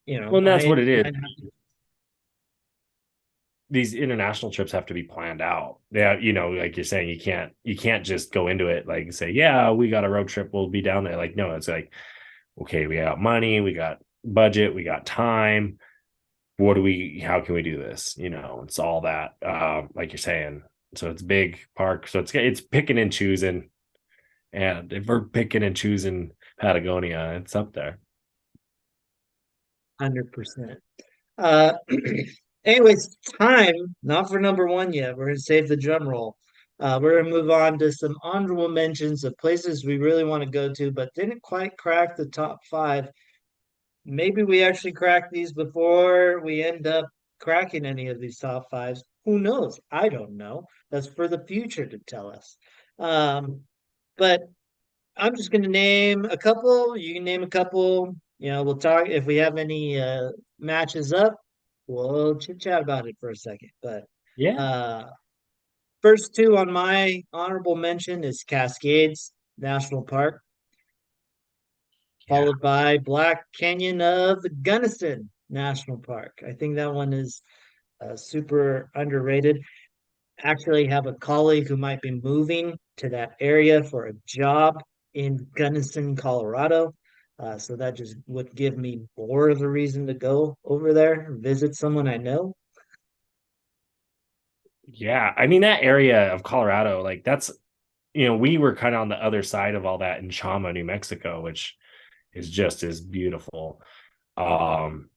Well, and that's what it is. I'd have to, These international trips have to be planned out. Yeah, you know, like you're saying, you can't just go into it like say, yeah, we got a road trip, we'll be down there. Like, no, it's like, okay, we got money, we got budget, we got time. How can we do this? You know, it's all that, like you're saying. So it's big park. So it's picking and choosing. And if we're picking and choosing Patagonia, it's up there. 100%. Uh, anyways, time, not for number one yet. We're gonna save the drum roll. We're gonna move on to some honorable mentions of places we really want to go to, but didn't quite crack the top five. Maybe we actually crack these before we end up cracking any of these top fives. Who knows? I don't know. That's for the future to tell us. But I'm just gonna name a couple. You can name a couple. We'll talk if we have any matches up. We'll chit chat about it for a second. But Yeah. uh, first two on my honorable mention is Cascades National Park, Yeah. followed by Black Canyon of the Gunnison National Park. I think that one is super underrated. Actually have a colleague who might be moving to that area for a job in Gunnison, Colorado. So that just would give me more of a reason to go over there, visit someone I know. Yeah. I mean, that area of Colorado, like that's, we were kind of on the other side of all that in Chama, New Mexico, which is just as beautiful. Um,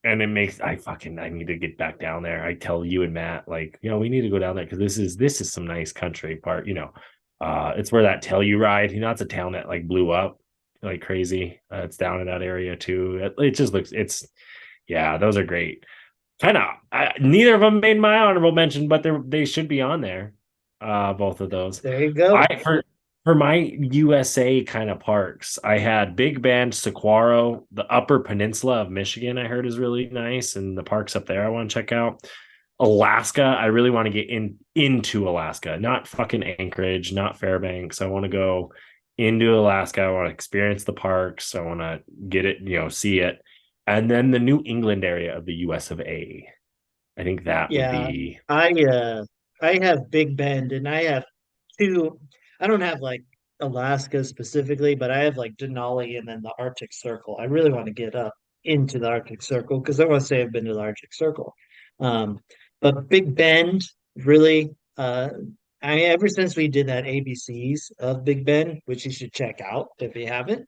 and I need to get back down there. I tell you and Matt, like, we need to go down there because this is some nice country part, it's where that Telluride, it's a town that like blew up like crazy. It's down in that area too. It just looks, yeah, those are great. Kind of, neither of them made my honorable mention, but they should be on there. Both of those. There you go. For my USA kind of parks, I had Big Bend, Saguaro, the Upper Peninsula of Michigan. I heard is really nice, and the parks up there I want to check out. Alaska, I really want to get into Alaska, not fucking Anchorage, not Fairbanks. I want to go into Alaska. I want to experience the parks. I want to get it, see it. And then the New England area of the US of A. I think that would Yeah, be I have Big Bend and I have two. I don't have like Alaska specifically, but I have like Denali and then the Arctic Circle. I really want to get up into the Arctic Circle because I want to say I've been to the Arctic Circle. Um, But Big Bend really, ever since we did that ABCs of Big Bend, which you should check out if you haven't,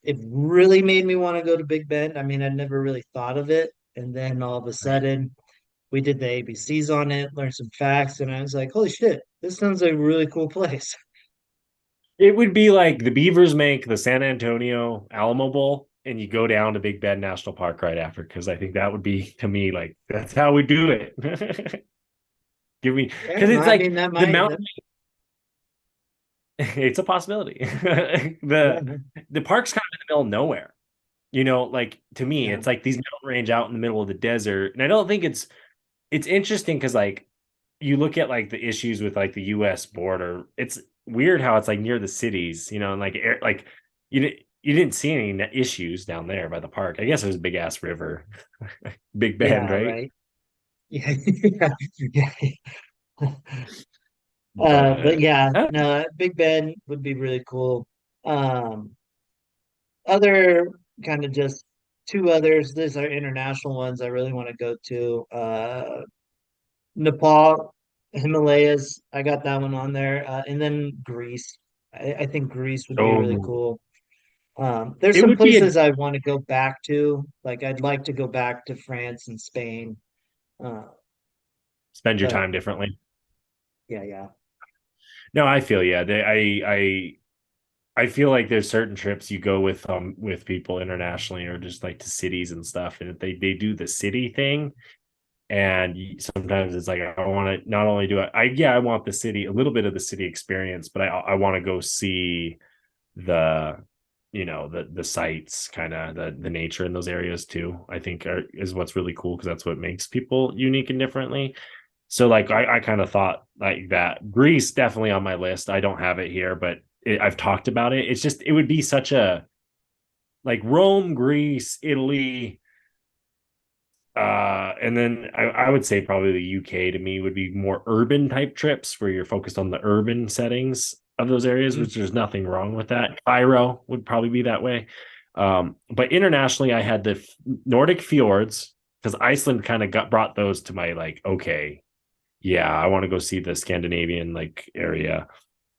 it really made me want to go to Big Bend. I mean, I never really thought of it, and then all of a sudden we did the ABCs on it, learned some facts, and I was like, holy shit, this sounds like a really cool place. It would be like the Beavers make the San Antonio Alamo Bowl, and you go down to Big Bend National Park right after, because I think that would be, to me, like that's how we do it. Give me, Yeah, because no, it's I like mean that the might, mountain. It's a possibility. yeah, The park's kind of in the middle of nowhere. Like to me, yeah, it's like these mountain range out in the middle of the desert, and I don't think it's interesting because like you look at like the issues with like the U.S. border. It's weird how it's like near the cities, and like like you didn't see any issues down there by the park. I guess it was a big ass river, Big Bend, yeah, right? right, yeah, yeah. But But yeah, no, Big Ben would be really cool. Um, other kind of just two others. These are international ones I really want to go to. Nepal, Himalayas. I got that one on there. And then Greece. I think Greece would be really oh, cool. There's it some would be a places I want to go back to. Like I'd like to go back to France and Spain. Uh, spend your but time differently. yeah, yeah. No, I feel yeah. I feel like there's certain trips you go with people internationally or just like to cities and stuff, and if they do the city thing, and sometimes it's like I want to not only do I want the city, a little bit of the city experience, but I want to go see the the sites, kind of the nature in those areas too. I think is what's really cool, because that's what makes people unique and differently. So like I kind of thought like that. Greece definitely on my list. I don't have it here, but I've talked about it. It's just it would be such a like Rome, Greece, Italy, and then I would say probably the UK to me would be more urban type trips where you're focused on the urban settings of those areas, Mhm. which there's nothing wrong with that. Cairo would probably be that way. But internationally, I had the Nordic fjords, because Iceland kind of got brought those to my like, okay, yeah, I want to go see the Scandinavian like area.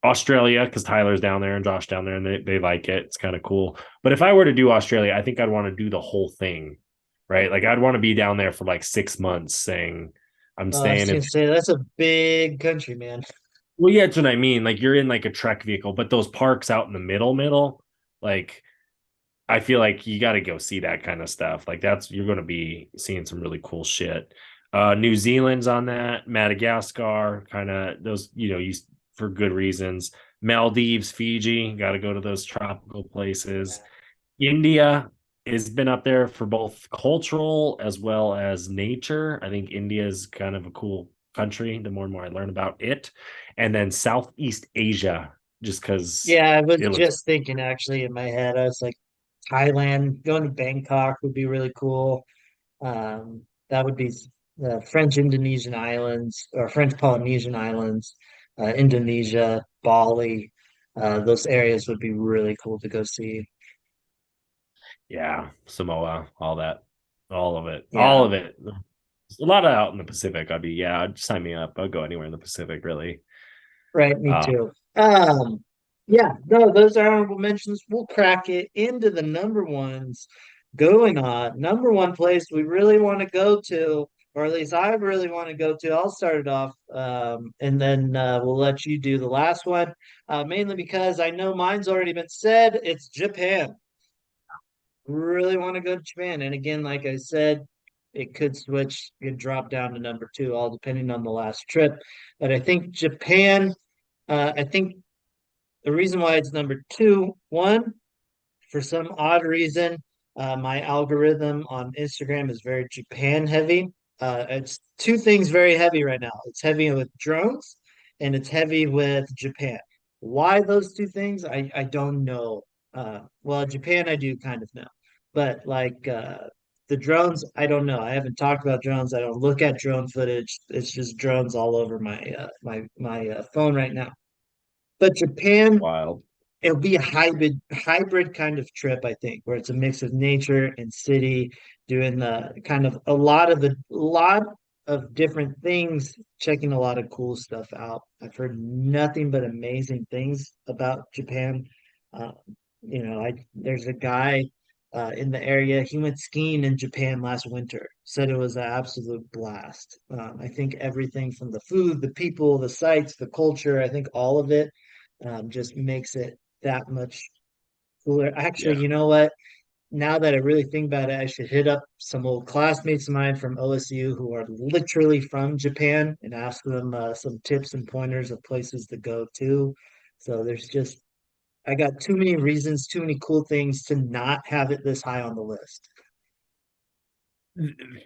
Australia, because Tyler's down there and Josh down there, and they like it. It's kind of cool. But if I were to do Australia, I think I'd want to do the whole thing, right? Like I'd want to be down there for like 6 months, saying I'm I was staying in. gonna say that's a big country, man. Well, yeah, that's what I mean. Like you're in like a trek vehicle, but those parks out in the middle, like I feel like you got to go see that kind of stuff. Like that's you're going to be seeing some really cool shit. New Zealand's on that, Madagascar, kind of those, you for good reasons. Maldives, Fiji, got to go to those tropical places. India has been up there for both cultural as well as nature. I think India is kind of a cool country. The more and more I learn about it, and then Southeast Asia, just because Yeah, I was it looks. just thinking actually in my head. I was like, Thailand, going to Bangkok would be really cool. That would be the French Indonesian islands or French Polynesian islands, Indonesia, Bali. Those areas would be really cool to go see. Yeah, Samoa, all that, all of it, all Yeah, of it. A lot of out in the Pacific. I'd sign me up. I'll go anywhere in the Pacific, really. right, me Uh, too. Yeah, no, those are honorable mentions. We'll crack it into the number ones going on. Number one place we really want to go to, or at least I really want to go to. I'll start it off, and then we'll let you do the last one. Mainly because I know mine's already been said. It's Japan. Really want to go to Japan. And again, like I said, it could switch, could drop down to number two, all depending on the last trip. But I think Japan, I think the reason why it's number two, one, for some odd reason, my algorithm on Instagram is very Japan heavy. It's two things very heavy right now. It's heavy with drones and it's heavy with Japan. Why those two things? I don't know. Well, Japan I do kind of know, but like the drones, I don't know. I haven't talked about drones. I don't look at drone footage. It's just drones all over my my phone right now. But Japan, Wild. it'll be a hybrid kind of trip, I think, where it's a mix of nature and city, doing the kind of a lot of different things, checking a lot of cool stuff out. I've heard nothing but amazing things about Japan. Uh, there's a guy in the area. He went skiing in Japan last winter. Said it was an absolute blast. I think everything from the food, the people, the sights, the culture. I think all of it just makes it that much cooler. Actually, Yeah. you know what? Now that I really think about it, I should hit up some old classmates of mine from OSU who are literally from Japan and ask them some tips and pointers of places to go to. So I got too many reasons, too many cool things to not have it this high on the list.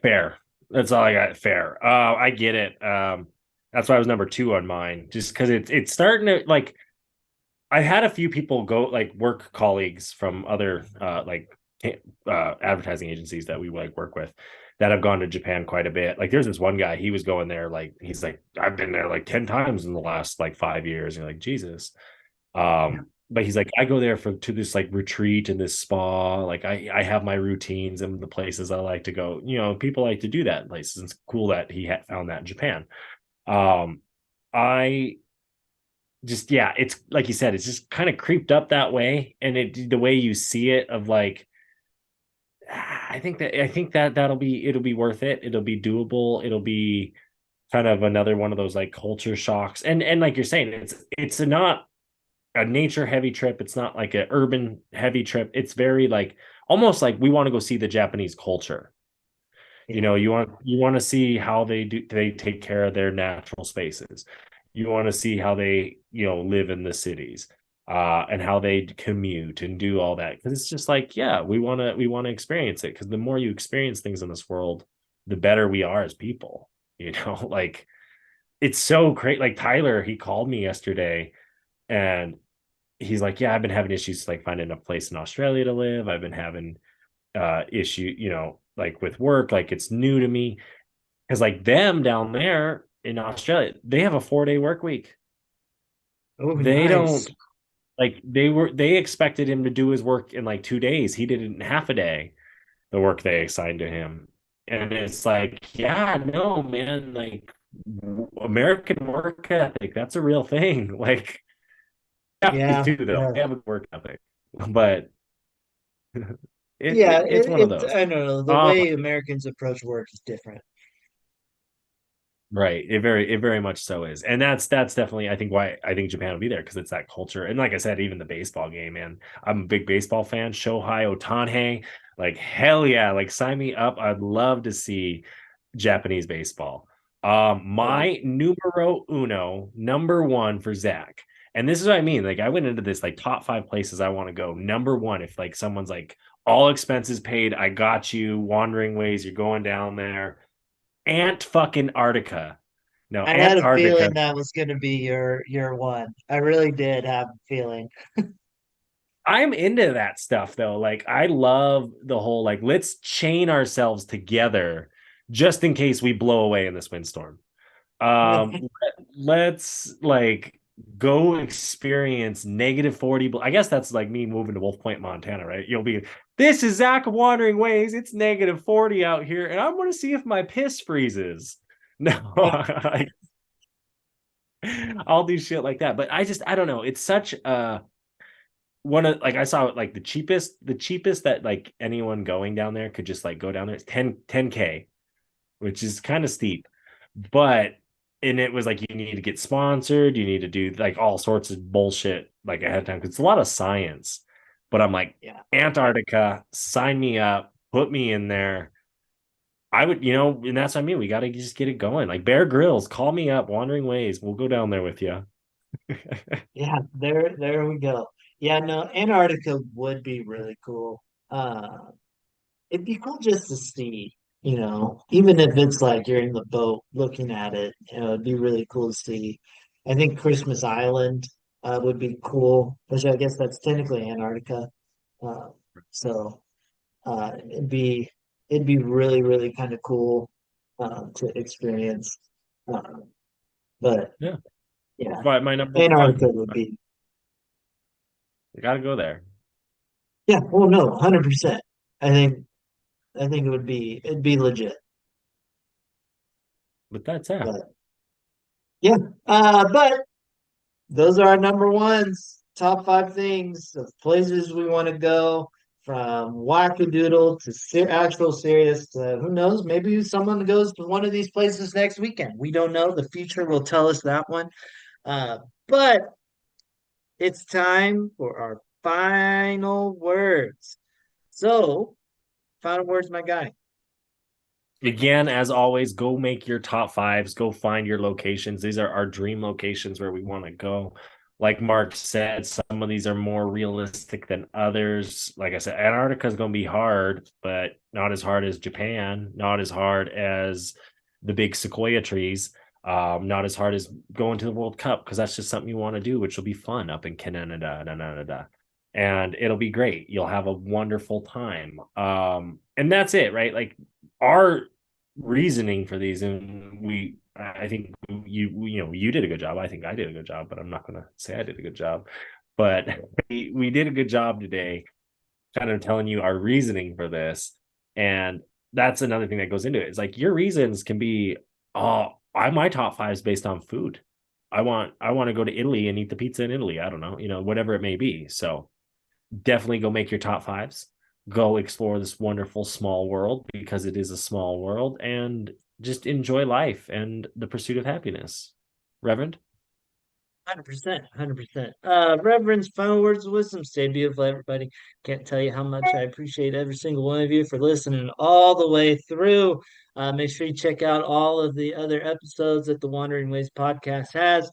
Fair. That's all I got. Fair. I get it. That's why I was number 2 on mine, just because it's starting to like. I had a few people go, like work colleagues from other advertising agencies that we like work with, that have gone to Japan quite a bit. Like there's this one guy, he was going there, like he's like, I've been there like 10 times in the last like 5 years. And you're like, Jesus. But he's like, I go there to this like retreat and this spa. Like I have my routines and the places I like to go. People like to do that in places. It's cool that he had found that in Japan. I just, yeah, it's like you said, it's just kind of creeped up that way. And the way you see it of like, I think that it'll be worth it. It'll be doable. It'll be kind of another one of those like culture shocks. And like you're saying, it's not a nature heavy trip. It's not like an urban heavy trip. It's very like almost like we want to go see the Japanese culture. Yeah. You want to see how they take care of their natural spaces. You want to see how they, live in the cities, and how they commute and do all that. Because it's just like, yeah, we want to experience it. Because the more you experience things in this world, the better we are as people. Like it's so great. Like Tyler, he called me yesterday and he's like, yeah, I've been having issues like finding a place in Australia to live. I've been having issue, like with work, like it's new to me. Because like them down there in Australia, they have a 4-day work week. Oh, They nice. don't like they expected him to do his work in like 2 days. He did it in half a day, the work they assigned to him. And it's like, yeah, no, man, like American work ethic, that's a real thing. Like Japanese Yeah, too, though. yeah. They have a work ethic. But Yeah, it's one of those. I don't know. The Um, way Americans approach work is different. Right. It very much so is. And that's definitely I think why I think Japan will be there, because it's that culture. And like I said, even the baseball game, man. I'm a big baseball fan. Shohei Ohtani, like hell yeah, like sign me up. I'd love to see Japanese baseball. Oh, My numero uno, number 1 for Zach. And this is what I mean. Like I went into this like top 5 places I want to go. Number 1, if like someone's like all expenses paid, I got you, Wandering Ways, you're going down there. Ant fucking Arctica. No, I had a Antarctica. feeling that was going to be your one. I really did have a feeling. I'm into that stuff though. Like I love the whole like let's chain ourselves together just in case we blow away in this windstorm. Let's like go experience -40. I guess that's like me moving to Wolf Point, Montana, right? You'll be, this is Zach of Wandering Ways. It's -40 out here, and I'm going to see if my piss freezes. No, I'll do shit like that. But I don't know. It's such one of like I saw like the cheapest that like anyone going down there could just like go down there. It's 10K, which is kind of steep. But and it was like you need to get sponsored, you need to do like all sorts of bullshit like ahead of time because it's a lot of science. But I'm like, Yeah. Antarctica, sign me up, put me in there. I would, and that's what I mean. We got to just get it going. Like Bear Grylls, call me up, Wandering Ways. We'll go down there with you. Yeah, there we go. Yeah, no, Antarctica would be really cool. It'd be cool just to see, even if it's like you're in the boat looking at it, it'd be really cool to see. I think Christmas Island would be cool, which I guess that's technically Antarctica. Uh, so it'd be really, really kind of cool to experience. Uh, but Yeah. yeah, My number Antarctica one. would be, I got to go there. yeah, well, no, 100%. I think I think it'd be legit. But that's it. But yeah, but those are our number ones. Top 5 things of places we want to go, from wackadoodle to actual serious. Who knows? Maybe someone goes to one of these places next weekend. We don't know. The future will tell us that one. But it's time for our final words. So, final words, my guy. Again, as always, go make your top fives, go find your locations. These are our dream locations where we want to go. Like Mark said, some of these are more realistic than others. Like I said, Antarctica is going to be hard, but not as hard as Japan, not as hard as the big sequoia trees, not as hard as going to the World Cup, because that's just something you want to do, which will be fun up in Canada. And it'll be great. You'll have a wonderful time. And that's it, right? Like our reasoning for these, and I think you did a good job. I think I did a good job, but I'm not going to say I did a good job. But we did a good job today, kind of telling you our reasoning for this. And that's another thing that goes into it. It's like your reasons can be, my top 5 is based on food. I want to go to Italy and eat the pizza in Italy. I don't know, whatever it may be. So definitely go make your top 5s. Go explore this wonderful small world, because it is a small world, and just enjoy life and the pursuit of happiness. Reverend? 100%, 100%. Reverend's final words of wisdom. Stay beautiful, everybody. Can't tell you how much I appreciate every single one of you for listening all the way through. Make sure you check out all of the other episodes that the Wandering Ways podcast has.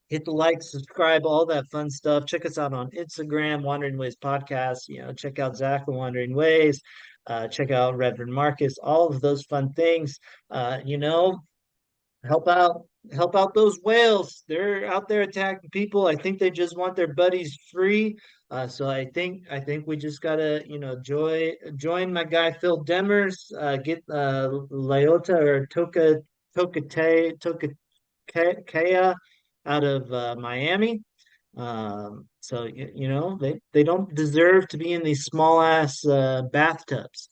Hit the like, subscribe, all that fun stuff. Check us out on Instagram, Wandering Ways Podcast. Check out Zach the Wandering Ways. Check out Reverend Marcus. All of those fun things. Help out those whales. They're out there attacking people. I think they just want their buddies free. So I think we just gotta join my guy Phil Demers. Get Leota or Tokakea out of Miami. So they don't deserve to be in these small ass bathtubs.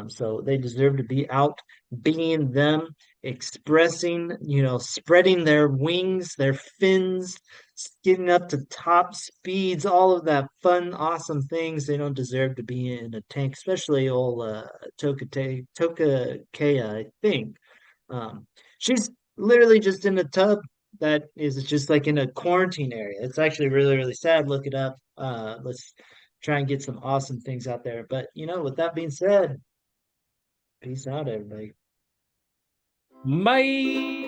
So they deserve to be out being them, expressing, spreading their wings, their fins, getting up to top speeds, all of that fun, awesome things. They don't deserve to be in a tank, especially old Tokakea, I think. She's literally just in a tub that is just like in a quarantine area. It's actually really, really sad. Look it up. Let's try and get some awesome things out there. But with that being said, peace out, everybody. Bye.